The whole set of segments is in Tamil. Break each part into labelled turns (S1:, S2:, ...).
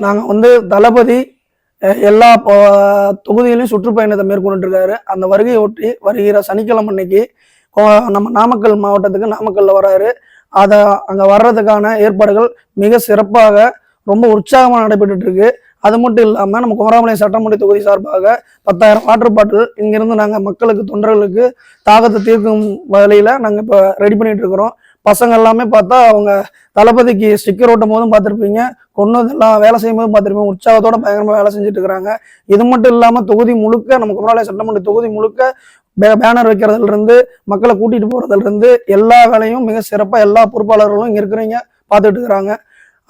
S1: நாங்கள் தளபதி எல்லா தொகுதியிலையும் சுற்றுப்பயணத்தை மேற்கொண்டு இருக்காரு. அந்த வருகையை ஒட்டி வருகிற சனிக்கிழமை அன்னைக்கு நம்ம நாமக்கல் மாவட்டத்துக்கு நாமக்கல்ல வராரு. அதை அங்கே வர்றதுக்கான ஏற்பாடுகள் மிக சிறப்பாக ரொம்ப உற்சாகமாக நடைபெற்று இருக்கு. அது மட்டும் இல்லாமல் நம்ம குமராபாளையம் சட்டமன்ற தொகுதி சார்பாக 10,000 வாட்டர் பாட்டில் இங்கிருந்து நாங்கள் மக்களுக்கு தொண்டர்களுக்கு தாகத்தை தீர்க்கும் வகையில் நாங்கள் இப்போ ரெடி பண்ணிட்டு இருக்கிறோம். பசங்க எல்லாமே பார்த்தா அவங்க தளபதிக்கு ஸ்டிக்கர் ஓட்டும் போதும் பார்த்துருப்பீங்க, கொன்னதெல்லாம் வேலை செய்யும் போதும் பார்த்துருப்பீங்க, உற்சாகத்தோட பயங்கரமாக வேலை செஞ்சுட்டு இருக்கிறாங்க. இது மட்டும் இல்லாமல் தொகுதி முழுக்க நம்ம குமராபாளையம் சட்டமன்ற தொகுதி முழுக்க பேனர் வைக்கிறதுல இருந்து மக்களை கூட்டிட்டு போறதுல இருந்து எல்லா வேலையும் மிக சிறப்பாக எல்லா பொறுப்பாளர்களும் இங்கே இருக்கிறவங்க பார்த்துட்டு இருக்கிறாங்க.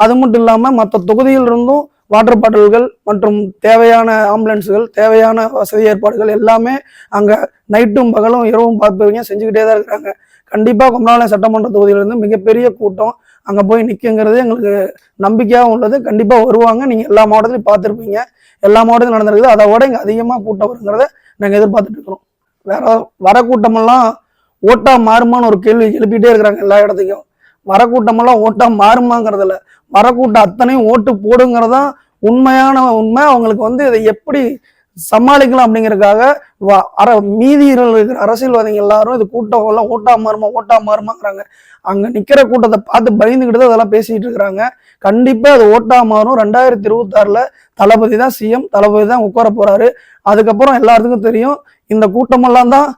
S1: அது மட்டும் இல்லாமல் மற்ற தொகுதியில் இருந்தும் வாட்டர் பாட்டில்கள் மற்றும் தேவையான ஆம்புலன்ஸுகள், தேவையான வசதி ஏற்பாடுகள் எல்லாமே அங்கே நைட்டும் பகலும் இரவும் பார்ப்பவங்க செஞ்சுக்கிட்டே தான் இருக்கிறாங்க. கண்டிப்பாக குமராபாளையம் சட்டமன்ற தொகுதியிலிருந்து மிகப்பெரிய கூட்டம் அங்கே போய் நிற்குங்கிறது எங்களுக்கு நம்பிக்கையாகவும் உள்ளது. கண்டிப்பாக வருவாங்க. நீங்கள் எல்லா மாவட்டத்திலையும் பார்த்துருப்பீங்க, எல்லா மாவட்டத்திலும் நடந்திருக்குது. அதை விட இங்கே அதிகமாக கூட்டம் வருங்கிறத நாங்கள் எதிர்பார்த்துட்டு இருக்கிறோம். வேற வர கூட்டமெல்லாம் ஓட்டா மாறுமான்னு ஒரு கேள்வி எழுப்பிட்டே இருக்கிறாங்க எல்லா இடத்துக்கும். வர கூட்டமெல்லாம் ஓட்டா மாறுமாங்கிறதுல வர கூட்டம் அத்தனையும் ஓட்டு போடுங்கிறதான் உண்மையான உண்மை. அவங்களுக்கு இதை எப்படி சமாளிக்கலாம் அப்படிங்கிறதுக்காக மீதி இருக்கிற அரசியல்வாதிகள் எல்லாரும் இது கூட்டம் எல்லாம் ஓட்டா மாறுமாங்கிறாங்க. அங்க நிக்கிற கூட்டத்தை பார்த்து பயந்துக்கிட்டு அதெல்லாம் பேசிட்டு இருக்கிறாங்க. கண்டிப்பா அது ஓட்டா மாறும். 2026 தளபதி தான் சிஎம், தளபதி தான் உட்கார போறாரு. அதுக்கப்புறம் எல்லாத்துக்கும் தெரியும் இந்த கூட்டமெல்லாம் தான்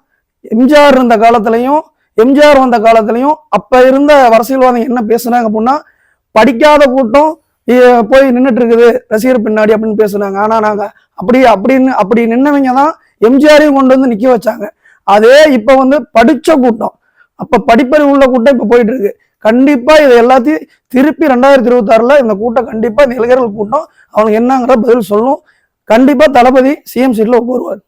S1: எம்ஜிஆர் இருந்த காலத்திலையும் எம்ஜிஆர் வந்த காலத்திலையும் அப்ப இருந்த அரசியல்வாதிகள் என்ன பேசுனாங்க அப்படின்னா, படிக்காத கூட்டம் போய் நின்றுட்டு இருக்குது ரசிகர் பின்னாடி அப்படின்னு பேசுனாங்க. ஆனா நாங்க அப்படி நின்னவங்க தான் எம்ஜிஆரையும் கொண்டு வந்து நிக்க வச்சாங்க. அதே இப்ப படிச்ச கூட்டம், அப்ப படிப்பறிவு உள்ள கூட்டம் இப்ப போயிட்டு இருக்கு. கண்டிப்பா இதை எல்லாத்தையும் திருப்பி 2026 இந்த கூட்டம் கண்டிப்பா இந்த இளைஞர்கள் கூட்டம் அவங்களுக்கு என்னங்கிற பதில் சொல்லணும். கண்டிப்பா தளபதி சிஎம் சீட்ல உட்காருவார்.